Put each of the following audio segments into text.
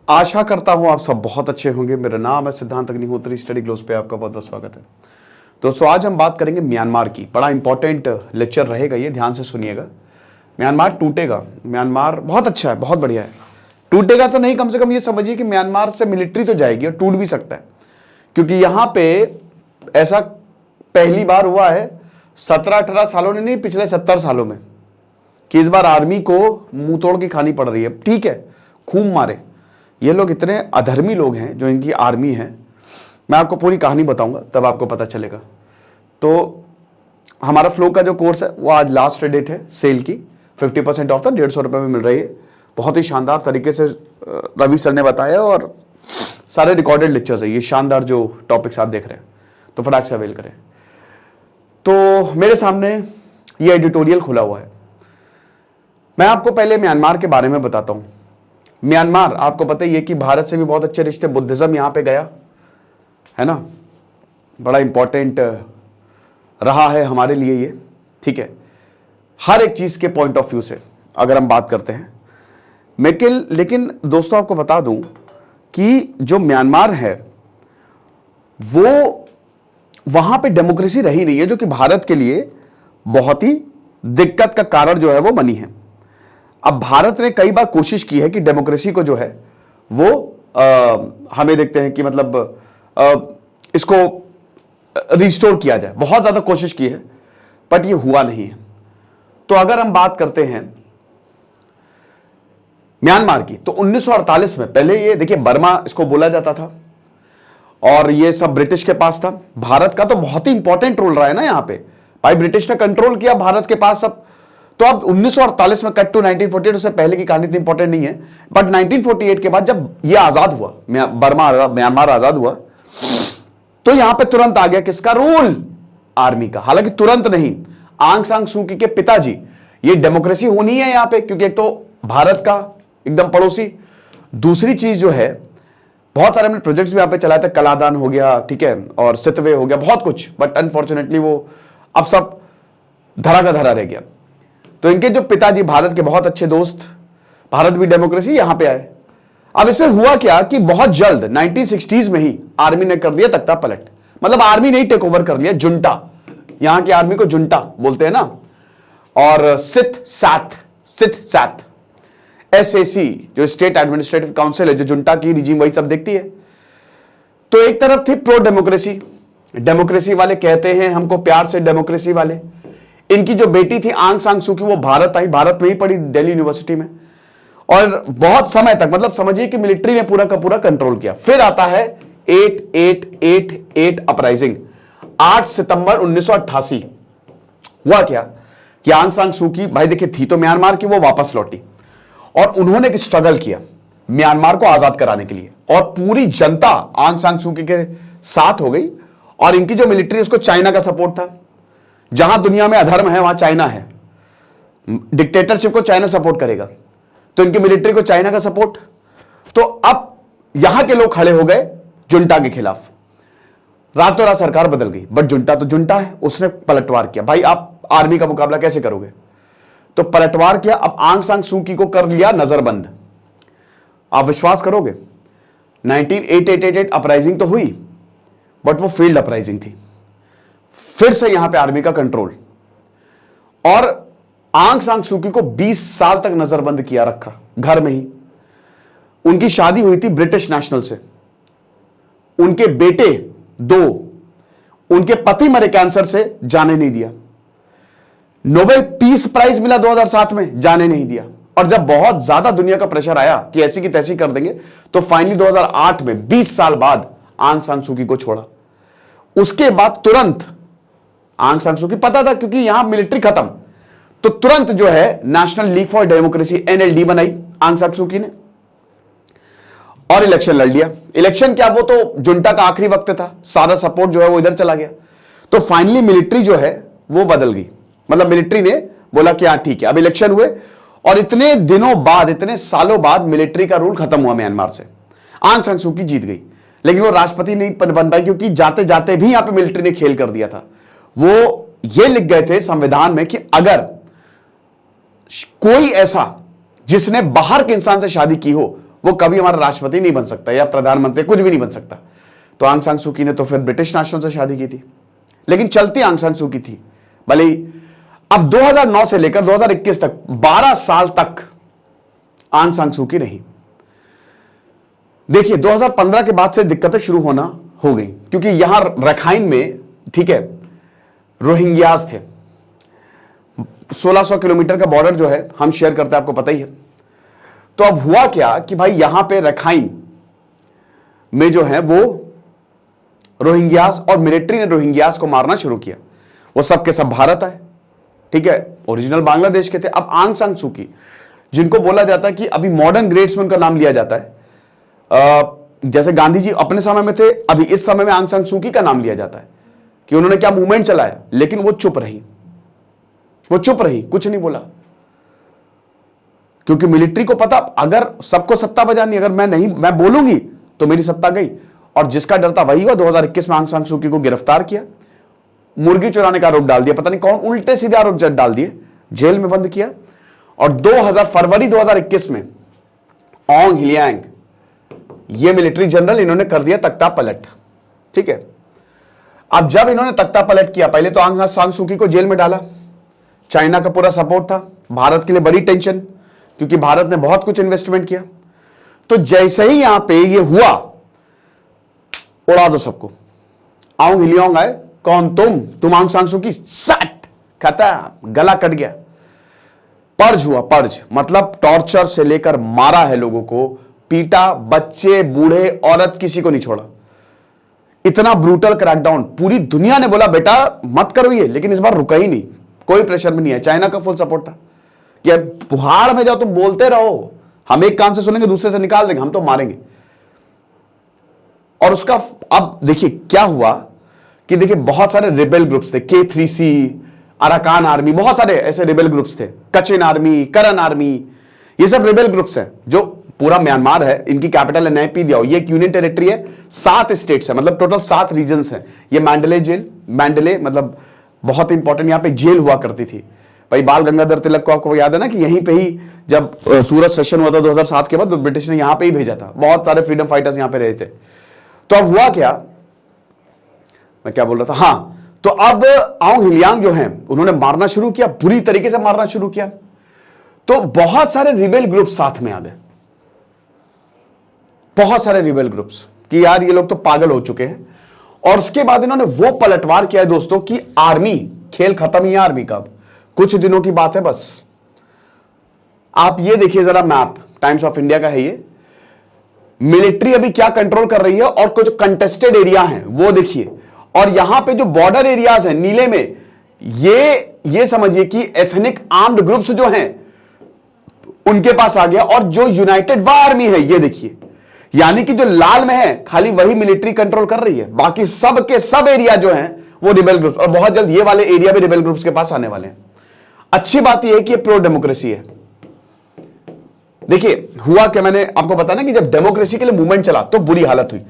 आशा करता हूं आप सब बहुत अच्छे होंगे। मेरा नाम है सिद्धांत अग्निहोत्री, स्टडी ग्लोस पे आपका बहुत बहुत स्वागत है। दोस्तों, आज हम बात करेंगे म्यांमार की। बड़ा इंपॉर्टेंट लेक्चर रहेगा ये, ध्यान से सुनिएगा। म्यांमार टूटेगा, म्यांमार बहुत अच्छा है, बहुत बढ़िया है। टूटेगा तो नहीं, कम से कम ये समझिए कि म्यांमार से मिलिट्री तो जाएगी और टूट भी सकता है, क्योंकि यहां पे ऐसा पहली बार हुआ है 17-18 सालों में नहीं, पिछले 70 सालों में, कि इस बार आर्मी को मुंह तोड़ की खानी पड़ रही है। ठीक है, खूब मारे, ये लोग इतने अधर्मी लोग हैं जो इनकी आर्मी है। मैं आपको पूरी कहानी बताऊंगा, तब आपको पता चलेगा। तो हमारा फ्लो का जो कोर्स है वो आज लास्ट डेट है सेल की, 50% ऑफ था, 150 रुपये में मिल रही है। बहुत ही शानदार तरीके से रवि सर ने बताया और सारे रिकॉर्डेड लेक्चर्स है ये, शानदार जो टॉपिक्स आप देख रहे हैं, तो फटाक से अवेल करें। तो मेरे सामने ये एडिटोरियल खुला हुआ है। मैं आपको पहले म्यांमार के बारे में बताता हूं। म्यांमार, आपको पता ही है कि भारत से भी बहुत अच्छे रिश्ते, बुद्धिज्म यहां पे गया है ना, बड़ा इंपॉर्टेंट रहा है हमारे लिए ये। ठीक है, हर एक चीज के पॉइंट ऑफ व्यू से अगर हम बात करते हैं। लेकिन दोस्तों, आपको बता दूं कि जो म्यांमार है वो, वहां पे डेमोक्रेसी रही नहीं है, जो कि भारत के लिए बहुत ही दिक्कत का कारण जो है वो बनी है। अब भारत ने कई बार कोशिश की है कि डेमोक्रेसी को जो है वो हमें देखते हैं कि मतलब इसको रिस्टोर किया जाए, बहुत ज्यादा कोशिश की है, बट ये हुआ नहीं है। तो अगर हम बात करते हैं म्यांमार की, तो 1948 में, पहले ये देखिए बर्मा इसको बोला जाता था और ये सब ब्रिटिश के पास था। भारत का तो बहुत ही इंपॉर्टेंट रोल रहा है ना यहां पे, भाई ब्रिटिश ने कंट्रोल किया भारत के पास सब। तो अब 1948 में कट टू 1948, उससे पहले की कहानी इतनी इंपॉर्टेंट नहीं है, बट 1948 के बाद जब ये आजाद हुआ, म्यांमार आजाद हुआ, तो यहां पे तुरंत आ गया किसका रोल? आर्मी का। हालांकि तुरंत नहीं, आंग सांग सू की के पिताजी, ये डेमोक्रेसी होनी है यहां पे, क्योंकि एक तो भारत का एकदम पड़ोसी, दूसरी चीज जो है, बहुत सारे हमने प्रोजेक्ट्स भी यहां पे चलाए थे, कलादान हो गया, ठीक है, और सितवे हो गया, बहुत कुछ, बट अनफॉर्चुनेटली वो अब सब धरा का धरा रह गया। तो इनके जो पिताजी भारत के बहुत अच्छे दोस्त, भारत भी डेमोक्रेसी, यहां पे आए। अब इसमें हुआ क्या कि बहुत जल्द 1960s में ही आर्मी ने कर दिया तख्ता पलट। मतलब आर्मी ने ही टेक ओवर कर लिया, जुंटा, यहां की आर्मी को जुंटा बोलते हैं ना, और सित सैत SAC जो स्टेट एडमिनिस्ट्रेटिव काउंसिल है, जो जुंटा की रिजीम वही सब देखती है। तो एक तरफ थी प्रो डेमोक्रेसी, डेमोक्रेसी वाले कहते हैं हमको प्यार से डेमोक्रेसी वाले। इनकी जो बेटी थी आंग सांग सू की, वो भारत आई, भारत में ही पढ़ी, दिल्ली यूनिवर्सिटी में, और बहुत समय तक, मतलब समझिए कि मिलिट्री ने पूरा का पूरा कंट्रोल किया। फिर आता है 8888 अपराइजिंग, 8 सितंबर 1988। हुआ क्या कि आंग सांग सू की, भाई देखिए थी तो म्यांमार की, वो वापस लौटी और उन्होंने एक स्ट्रगल किया म्यांमार को आजाद कराने के लिए, और पूरी जनता आंग सांग सू की के साथ हो गई। और इनकी जो मिलिट्री, उसको चाइना का सपोर्ट था। जहां दुनिया में अधर्म है वहां चाइना है, डिक्टेटरशिप को चाइना सपोर्ट करेगा, तो इनकी मिलिट्री को चाइना का सपोर्ट। तो अब यहां के लोग खड़े हो गए जुंटा के खिलाफ। रातों रात सरकार बदल गई, बट जुंटा तो जुंटा है, उसने पलटवार किया। भाई आप आर्मी का मुकाबला कैसे करोगे? तो पलटवार किया। अब आंग सांग सू की को कर लिया नजरबंद। आप विश्वास करोगे, 1988 अपराइजिंग तो हुई, बट वो फील्ड अपराइजिंग थी। फिर से यहां पे आर्मी का कंट्रोल, और आंग सांग सू की को 20 साल तक नजरबंद किया रखा घर में ही। उनकी शादी हुई थी ब्रिटिश नेशनल से, उनके बेटे 2, उनके पति मरे कैंसर से, जाने नहीं दिया। नोबेल पीस प्राइज मिला 2007 में, जाने नहीं दिया। और जब बहुत ज्यादा दुनिया का प्रेशर आया कि ऐसी की तैसी कर देंगे, तो फाइनली 2008 में 20 साल बाद आंग सांग सू की को छोड़ा। उसके बाद तुरंत आंग सांग सू की पता था, क्योंकि यहां मिलिट्री खत्म, तो तुरंत जो है national league for democracy NLD बनाई आंग सांग सू की ने, और इलेक्शन लड़ लिया। इलेक्शन क्या, वो तो जुंटा का आखिरी वक्त था, सारा सपोर्ट जो है वो इधर चला गया। तो फाइनली मिलिट्री जो है वो बदल गई, मतलब मिलिट्री ने बोला कि हाँ ठीक है, अब इलेक्शन हुए, और इतने दिनों बाद, इतने सालों बाद मिलिट्री का रूल खत्म हुआ म्यांमार से। आंग सांग सू की जीत गई, लेकिन वो राष्ट्रपति नहीं बन पाई, क्योंकि जाते जाते भी यहां पे मिलिट्री ने खेल कर दिया था। वो ये लिख गए थे संविधान में कि अगर कोई ऐसा जिसने बाहर के इंसान से शादी की हो, वो कभी हमारा राष्ट्रपति नहीं बन सकता या प्रधानमंत्री, कुछ भी नहीं बन सकता। तो आंग सान सू की ने तो फिर ब्रिटिश नेशनल से शादी की थी, लेकिन चलती आंग सान सू की थी भले ही। अब 2009 से लेकर 2021 तक 12 साल तक आंग सान सू की रही। देखिए 2015 के बाद से दिक्कतें शुरू होना हो गई, क्योंकि यहां रखाइन में, ठीक है, रोहिंग्यास थे। 1600 किलोमीटर का बॉर्डर जो है हम शेयर करते हैं, आपको पता ही है। तो अब हुआ क्या कि भाई यहां पे रखाइन में जो है वो रोहिंग्यास, और मिलिट्री ने रोहिंग्यास को मारना शुरू किया। वो सब के सब भारत आए, ठीक है, ओरिजिनल बांग्लादेश के थे। अब आंग सान सू की, जिनको बोला जाता है कि अभी मॉडर्न ग्रेड्स में उनका नाम लिया जाता है, जैसे गांधी जी अपने समय में थे, अभी इस समय में आंग सान सू की का नाम लिया जाता है कि उन्होंने क्या मूवमेंट चलाया। लेकिन वो चुप रही, वो चुप रही, कुछ नहीं बोला, क्योंकि मिलिट्री को पता अगर सबको सत्ता बजानी, अगर मैं बोलूंगी तो मेरी सत्ता गई। और जिसका डर था वही हुआ। 2021 में आंग सान सू की को गिरफ्तार किया, मुर्गी चुराने का आरोप डाल दिया, पता नहीं कौन उल्टे सीधे आरोप डाल दिए, जेल में बंद किया। और फरवरी 2021 में ओंग हिलियांग, ये मिलिट्री जनरल, इन्होंने कर दिया तख्ता पलट, ठीक है। अब जब इन्होंने तख्ता पलट किया, पहले तो आंग सान सू की को जेल में डाला, चाइना का पूरा सपोर्ट था, भारत के लिए बड़ी टेंशन, क्योंकि भारत ने बहुत कुछ इन्वेस्टमेंट किया। तो जैसे ही यहां पे ये हुआ, उड़ा दो सबको। ओंग हिलियांग आए, कौन तुम आंग सान सू की, सट खत्म, गला कट गया। पर्ज हुआ, पर्ज मतलब टॉर्चर से लेकर मारा है लोगों को, पीटा, बच्चे, बूढ़े, औरत, किसी को नहीं छोड़ा। इतना ब्रूटल क्रैकडाउन, पूरी दुनिया ने बोला बेटा मत करो ये, लेकिन इस बार रुका ही नहीं, कोई प्रेशर में नहीं है। चाइना का फुल सपोर्ट था कि पहाड़ में जाओ, तुम बोलते रहो, हम एक कान से सुनेंगे दूसरे से निकाल देंगे, हम तो मारेंगे। और उसका अब देखिए क्या हुआ कि देखिए बहुत सारे रिबेल ग्रुप्स थे, K3C, अराकान आर्मी, बहुत सारे ऐसे रिबेल ग्रुप्स थे, कचिन आर्मी, करन आर्मी, ये सब रिबेल ग्रुप्स हैं। जो पूरा म्यांमार है, इनकी कैपिटल है नैपीदियाओ, ये एक यूनियन टेरिटरी है, 7 स्टेट्स है, मतलब टोटल 7 रीजन्स हैं। ये मैंडले जेल, मैंडले मतलब बहुत इंपॉर्टेंट यहां पे जेल हुआ करती थी। भाई बाल गंगाधर तिलक को आपको याद है ना कि यहीं पे ही जब सूरत सेशन हुआ था 2007 के बाद, तो ब्रिटिश ने यहां पे ही भेजा था, बहुत सारे फ्रीडम फाइटर्स यहां पे रहे थे। तो अब हुआ क्या, मैं क्या बोल रहा था, हां, तो अब ओंग हिलियांग जो है उन्होंने मारना शुरू किया, बुरी तरीके से मारना शुरू किया। तो बहुत सारे रिबेल ग्रुप साथ में आ गए, बहुत सारे रिबेल ग्रुप्स, कि यार ये लोग तो पागल हो चुके हैं। और उसके बाद इन्होंने वो पलटवार किया है दोस्तों कि आर्मी, खेल खत्म ही है आर्मी का, कुछ दिनों की बात है बस। आप ये देखिए जरा मैप, टाइम्स ऑफ इंडिया का है ये, मिलिट्री अभी क्या कंट्रोल कर रही है और कुछ कंटेस्टेड एरिया हैं वो देखिए। और यहां पे जो बॉर्डर एरियाज हैं नीले में, ये समझिए कि एथनिक आर्म्ड ग्रुप्स जो हैं उनके पास आ गया। और जो यूनाइटेड वार आर्मी है ये देखिए, यानी कि जो लाल में है खाली वही मिलिट्री कंट्रोल कर रही है, बाकी सब के सब एरिया जो हैं वो रिबेल ग्रुप्स, और बहुत जल्द ये वाले एरिया भी रिबेल ग्रुप्स के पास आने वाले हैं। अच्छी बात यह है कि ये प्रो डेमोक्रेसी है। देखिए हुआ क्या, मैंने आपको बताया ना कि जब डेमोक्रेसी के लिए मूवमेंट चला तो बुरी हालत हुई।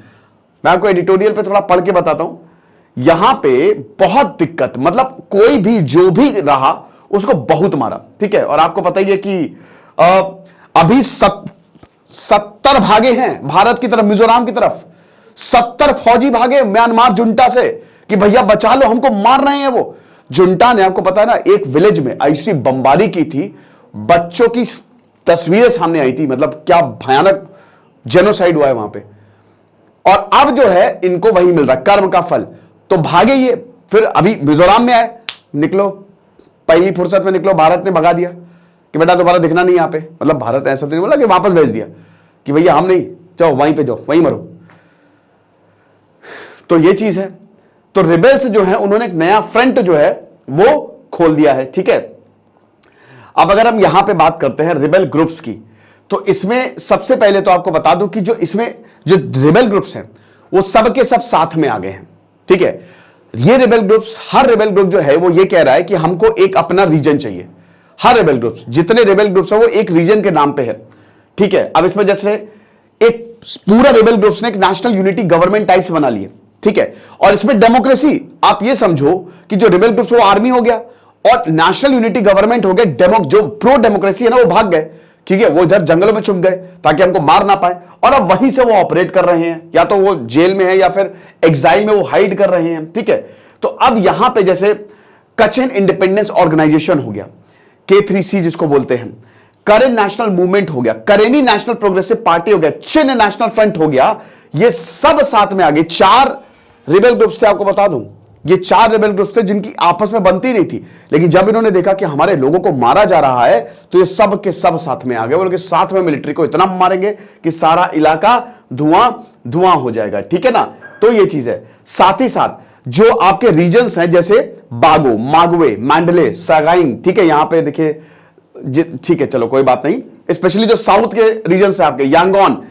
मैं आपको एडिटोरियल पे थोड़ा पढ़ के बताता हूं। यहां पे बहुत दिक्कत, मतलब कोई भी जो भी रहा उसको बहुत मारा, ठीक है। और आपको पता ही है कि अभी 70 भागे हैं भारत की तरफ, मिजोरम की तरफ 70 फौजी भागे म्यांमार जुंटा से कि भैया बचा लो, हमको मार रहे हैं। वो जुंटा ने, आपको पता है ना, एक विलेज में ऐसी बमबारी की थी, बच्चों की तस्वीरें सामने आई थी, मतलब क्या भयानक जेनोसाइड हुआ है वहां पे। और अब जो है इनको वही मिल रहा, कर्म का फल। तो भागे ये, फिर अभी मिजोरम में आए, निकलो, पहली फुर्सत में निकलो, भारत ने भगा दिया कि बेटा दोबारा दिखना नहीं यहां पे। मतलब भारत ऐसा तो नहीं बोला कि वापस भेज दिया कि भैया हम नहीं, जाओ वहीं पे जाओ, वहीं मरो। तो ये चीज है। तो रिबेल्स जो है उन्होंने एक नया फ्रंट जो है वो खोल दिया है, ठीक है। अब अगर हम यहां पे बात करते हैं रिबेल ग्रुप्स की, तो इसमें सबसे पहले तो आपको बता दूं कि जो इसमें जो रिबेल ग्रुप्स हैं वो सब के सब साथ में आ गए हैं, ठीक है। ये रिबेल ग्रुप्स, हर रिबेल ग्रुप जो है वो ये कह रहा है कि हमको एक अपना रीजन चाहिए। हर रिबेल ग्रुप्स, जितने रिबेल ग्रुप्स हैं वो एक रीजन के नाम पे है, ठीक है। अब इसमें जैसे एक पूरा रिबेल ग्रुप्स ने एक नेशनल यूनिटी गवर्नमेंट टाइप्स बना लिए, ठीक है। और इसमें डेमोक्रेसी, आप ये समझो कि जो रिबेल ग्रुप्स वो आर्मी हो गया और नेशनल यूनिटी गवर्नमेंट हो गया। जो प्रो डेमोक्रेसी है ना वो भाग गए ठीक है, वो इधर जंगलों में छुप गए ताकि हमको मार ना पाए, और अब वहीं से वो ऑपरेट कर रहे हैं, या तो वो जेल में है या फिर एग्जाइल में वो हाइड कर रहे हैं। ठीक है, तो अब यहां पे जैसे कचन इंडिपेंडेंस ऑर्गेनाइजेशन हो गया, K3C जिसको बोलते हैं, करेन नेशनल मूवमेंट हो गया, करेनी नेशनल प्रोग्रेसिव पार्टी हो गया, चिन नेशनल फ्रंट हो गया, ये सब साथ में आ गए। 4 रिबेल ग्रुप्स थे, आपको बता दूं, ये 4 रिबेल ग्रुप्स थे जिनकी आपस में बनती नहीं थी, लेकिन जब इन्होंने देखा कि हमारे लोगों को मारा जा रहा है तो ये सब के सब साथ में आ गए, बोले कि साथ में मिलिट्री को इतना मारेंगे कि सारा इलाका धुआं धुआं हो जाएगा। ठीक है ना, तो ये चीज है। साथ ही साथ जो आपके रीजन्स हैं जैसे बागो, मागवे, मैंडले, सगाइंग, ठीक है, यहां पे देखिए, ठीक है चलो कोई बात नहीं, स्पेशली जो साउथ के रीजन्स है आपके, यांगोन,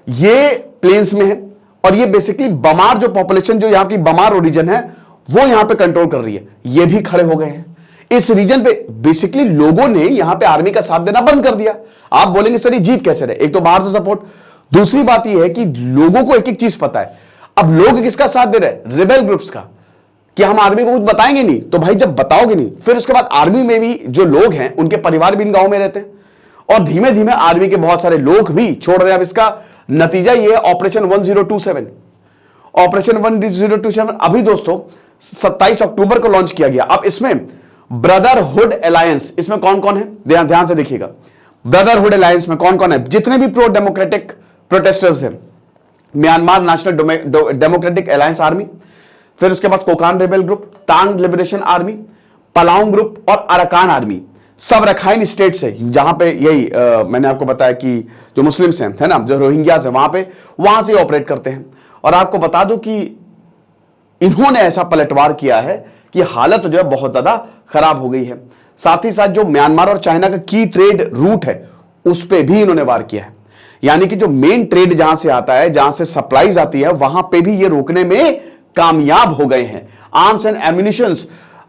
ये प्लेन्स में है, और ये बेसिकली बमार जो पॉपुलेशन, जो यहां की बमार ओरिजिन है, वो यहां पे कंट्रोल कर रही है, ये भी खड़े हो गए हैं इस रीजन पे। बेसिकली लोगों ने यहां पे आर्मी का साथ देना बंद कर दिया। आप बोलेंगे सर ये जीत कैसे रहे, एक तो बाहर से सपोर्ट, दूसरी बात यह है कि लोगों को एक एक चीज पता है। अब लोग किसका साथ दे रहे हैं, रिबेल ग्रुप्स का, कि हम आर्मी को कुछ बताएंगे नहीं, तो भाई जब बताओगे नहीं, फिर उसके बाद आर्मी में भी जो लोग हैं उनके परिवार भी इन गांव में रहते हैं, और धीमे धीमे आर्मी के बहुत सारे लोग भी छोड़ रहे हैं। अब इसका नतीजा ये है ऑपरेशन 1027। ऑपरेशन 1027 अभी दोस्तों 27 अक्टूबर को लॉन्च किया गया। अब इसमें ब्रदरहुड अलायंस, इसमें कौन कौन है, ध्यान से देखिएगा, ब्रदरहुड अलायंस में कौन कौन है, जितने भी प्रो डेमोक्रेटिक प्रोटेस्टर्स हैं, Myanmar national democratic alliance army, फिर उसके बाद कोकान रेबेल ग्रुप, तांग लिबरेशन आर्मी, पलाउंग ग्रुप और अराकान आर्मी, सब रखाइन स्टेट से, जहां पे यही मैंने आपको बताया कि जो मुस्लिम्स हैं, है ना, जो रोहिंग्यास है वहां से ऑपरेट करते हैं। और आपको बता दूं कि इन्होंने ऐसा पलटवार किया है कि हालत जो है बहुत ज्यादा खराब हो गई है। साथ ही साथ जो म्यांमार और चाइना का की ट्रेड रूट है उस पर भी इन्होंने वार किया है, यानी कि जो मेन ट्रेड जहां से आता है, जहां से सप्लाईज आती है, वहां पे भी ये रोकने में कामयाब हो गए हैं। आर्म्स एंड एम्युनिशंस,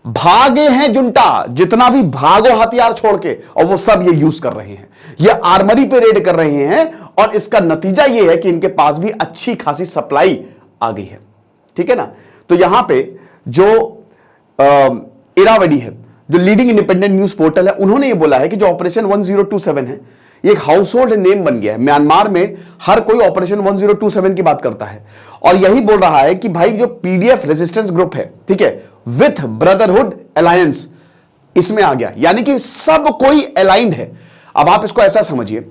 भागे हैं जुंटा, जितना भी भागो हथियार छोड़ के, और वो सब ये यूज कर रहे हैं, ये आर्मरी पे रेड कर रहे हैं, और इसका नतीजा ये है कि इनके पास भी अच्छी खासी सप्लाई आ गई है। ठीक है ना, तो यहां पे जो इरावडी है, जो लीडिंग इंडिपेंडेंट न्यूज पोर्टल है, उन्होंने ये बोला है कि जो ऑपरेशन 1027 है ये एक हाउसहोल्ड नेम बन गया है। म्यांमार में हर कोई ऑपरेशन 1027 की बात करता है, और यही बोल रहा है कि भाई जो पीडीएफ रेजिस्टेंस ग्रुप है, ठीक है, विथ ब्रदरहुड अलायंस इसमें आ गया, यानी कि सब कोई अलाइंड है। अब आप इसको ऐसा समझिए,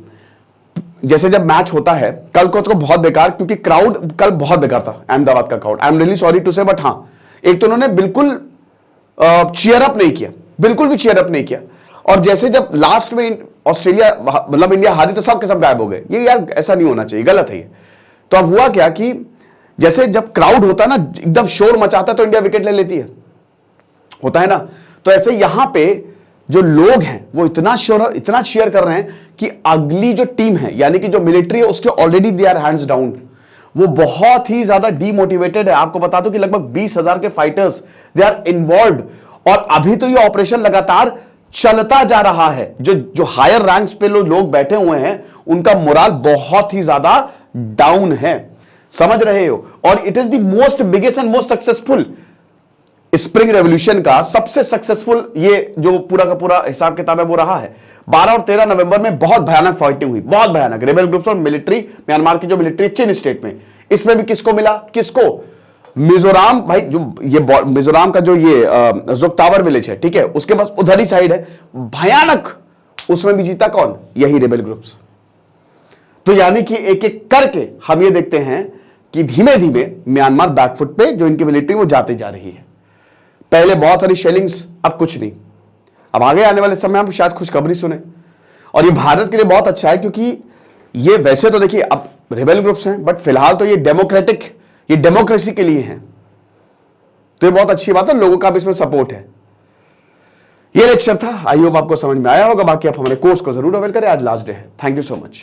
जैसे जब मैच होता है, कल को तो बहुत बेकार, क्योंकि क्राउड कल बहुत बेकार था, अहमदाबाद का crowd, I am really sorry to say, but हां, एक तो उन्होंने बिल्कुल चीयर अप नहीं किया, बिल्कुल भी चीयर अप नहीं किया, और जैसे जब लास्ट में ऑस्ट्रेलिया मतलब इंडिया हारी तो सब के सब गायब हो गए। ये यार ऐसा नहीं होना चाहिए, गलत है ये। तो अब हुआ क्या कि जैसे जब क्राउड होता है ना, एकदम शोर मचाता है, तो इंडिया विकेट ले लेती है, होता है ना। तो ऐसे यहां पे जो लोग हैं वो इतना शेयर कर रहे हैं कि अगली जो टीम है, यानी कि जो मिलिट्री है, उसके already they are hands down, वो बहुत ही ज्यादा डीमोटिवेटेड है। आपको बता दूं कि लगभग 20,000 के फाइटर्स दे आर इन्वॉल्व, और अभी तो ये ऑपरेशन लगातार चलता जा रहा है। जो हायर रैंक्स पे लोग बैठे हुए हैं, उनका मोराल बहुत ही ज्यादा डाउन है, समझ रहे हो। और it is the most biggest and most successful spring revolution का सबसे सक्सेसफुल ये जो पूरा का पूरा हिसाब किताब है वो रहा है। 12 और 13 नवंबर में बहुत भयानक फाइटिंग हुई, बहुत भयानक, रेबेल ग्रुप्स और मिलिट्री, म्यांमार की जो मिलिट्री चिन स्टेट में, इसमें भी किसको मिला, किसको, मिजोरम, भाई जो ये मिजोरम का जो ये जोगटावर विलेज है, ठीक है, उसके पास उधर ही साइड है, भयानक, उसमें भी जीता कौन, यही रेबेल ग्रुप्स। तो यानी कि एक एक करके हम ये देखते हैं कि धीमे धीमे म्यांमार बैकफुट पे जो इनकी मिलिट्री वो जाती जा रही है। पहले बहुत सारी शेलिंग्स, अब कुछ नहीं। अब आगे आने वाले समय हम शायद खुशखबरी सुने, और ये भारत के लिए बहुत अच्छा है, क्योंकि ये वैसे तो देखिए अब रेबेल ग्रुप्स हैं, बट फिलहाल तो ये डेमोक्रेसी के लिए हैं, तो ये बहुत अच्छी बात है, लोगों का भी इसमें सपोर्ट है। ये लेक्चर था, आई होप आपको समझ में आया होगा। बाकी आप हमारे कोर्स को जरूर अवेल करें, आज लास्ट डे है। Thank you so much.